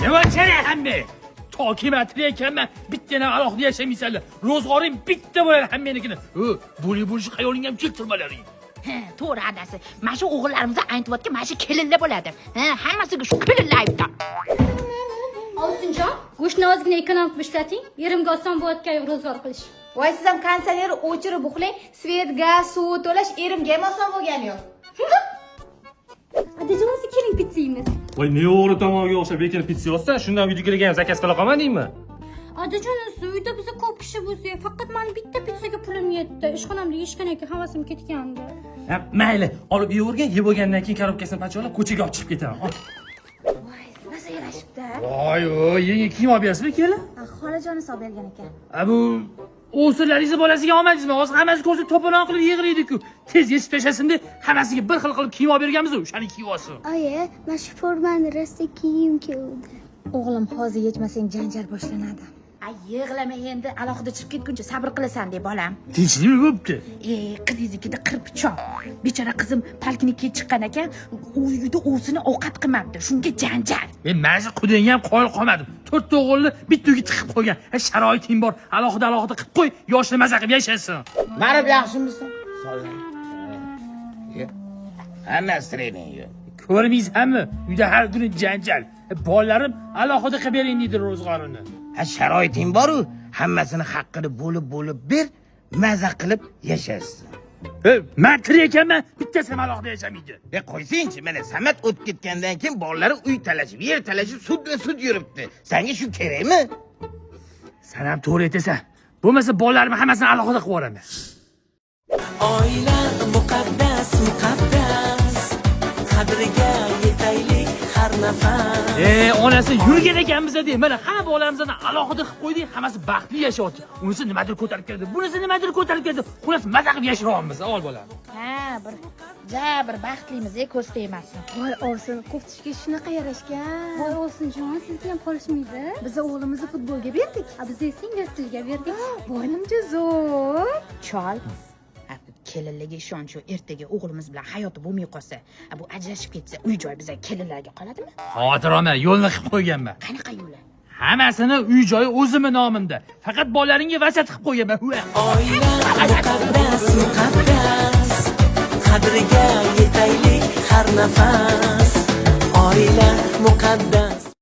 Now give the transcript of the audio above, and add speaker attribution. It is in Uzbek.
Speaker 1: nima kerak hamma? Toki men tiraykanman, bittani alohida yashamaysanlar. Ro'zg'oring bitta bo'ladi hammenikini. Bo'lish xayolingga ham keltirmalaring.
Speaker 2: Ha, to'g'ri adasi. Mana shu o'g'illarimizni aytibotga mana shu kelinlar bo'ladi. Ha, hammasiga shu kelinlar aybdor.
Speaker 3: Ovsinjon, go'shtni ozgina ekonomik ishlating. Yerimga oson bo'layotgan ro'zg'or qilish.
Speaker 4: Voy siz ham konsertni o'chirib uxlang, svet, gaz, suv to'lash erimga ham oson bo'lgani yo'q.
Speaker 3: Adajon, o'zi keling pitsa yeymiz.
Speaker 5: Voy, ne o'g'ri tomonga o'xshab bekin pitsa yozsan, shundan uydagilarga ham zakaz qila qolman deymi?
Speaker 3: Adajon, uyda biz ko'p kishi bo'lsak, faqat meni bitta pizzaga pulim yetdi. Ishxonamda yeyishgan ekan, havasim ketgandi.
Speaker 1: Mayli, olib yevergan, yeb bo'lgandan keyin korobkasini pachqalab ko'chaga olib chiqib ketaman.
Speaker 4: Voy, nasa yarashibdi.
Speaker 1: Voy, yengi kiyim olib berasizmi, keling?
Speaker 4: Xolajonim solib bergan ekan.
Speaker 1: Bu o'sirlaringizni bolasiga olmadingizmi? Hozir hammasi ko'zi to'polon qilib yig'laydi-ku. Tez yetib tashasin deb hammasiga bir xil qilib kiyim olib berganmiz-ku. O'shani kiyib olsin.
Speaker 6: Oyi, mana shu formani rosa kiyim keldi.
Speaker 4: O'g'lim hozir yechmasang janjal boshlanadi. Ay, yig'lama endi, alohida chiqib ketguncha sabr qilasan deb bolam.
Speaker 1: Tinchlikmi bo'pti?
Speaker 4: Qizingiznikida qirpichoq. Bechora qizim poliklinikaga chiqqan ekan, u uyda o'zini ovqat qilmabdi. Shunga janjal.
Speaker 1: Men mana shu qudangga ham qoyil qolmadim. 4 ta o'g'ilni bitta uyga tiqib qo'ygan. Sharoiting bor, alohida qilib qo'y, yoshlar maza qilib yashasin.
Speaker 7: Marib yaxshimisan? Hammasi trening yo'q.
Speaker 1: Ko'rmaysizmi? Uyda har kuni janjal. Bolalarim alohida qilib bering deydi ro'zg'orini.
Speaker 7: Ha, sharoiting bor-ku, hammasini haqqini bo'lib ber, maza qilib yashaysan.
Speaker 1: Men tirik ekanman, bittasi ham alohida yashamaydi.
Speaker 7: Qo'ysingchi, mana Samat o'tib ketgandan keyin bolalari uy talashib, yer talashib, sud yuribdi. Senga shu kerakmi?
Speaker 1: Sen ham to'g'ri aytasan. Bo'lmasa bolalarimni hammasini alohida qilib yuboraman.
Speaker 8: Oila muqaddas, qadriga yetaylik har nafas.
Speaker 1: Onasi yurgan ekanmiz deydi. Mana hamma bolalarimizdan alohida qilib qo'ydik, hammasi baxtli yashayapti. Unisi nimadir ko'tarib keldi, bunisi nimadir ko'tarib keldi. Xullas maza qilib yashayapmiz, avval bolam.
Speaker 4: Ha, bir baxtlimiz, ko'z tegmasin.
Speaker 6: Voy, ovsin, ko'ftishga shunaqa yarashgan.
Speaker 3: Voy, Ovsinjon, sizga ham qolishmaydi.
Speaker 6: Biz o'g'limizni futbolga berdik.
Speaker 3: Biz esa ingliz berdik.
Speaker 6: Voy, nimcha zo'r.
Speaker 4: Chol. Kelinlarga ishonch, ertaga o'g'limiz bilan hayoti bo'lmay qolsa, bu ajrashib ketsa, uy-joy bizga kelinlarga qoladimi?
Speaker 1: Xotiroma yo'lni qilib qo'yganman.
Speaker 4: Qanaqa yo'li?
Speaker 1: Hammasini uy-joyi o'zimning nomimda. Faqat bolalaringga vasiyat qilib qo'yganman.
Speaker 8: Oila muqaddas, qadriga yetaylik har nafas. Oila muqaddas.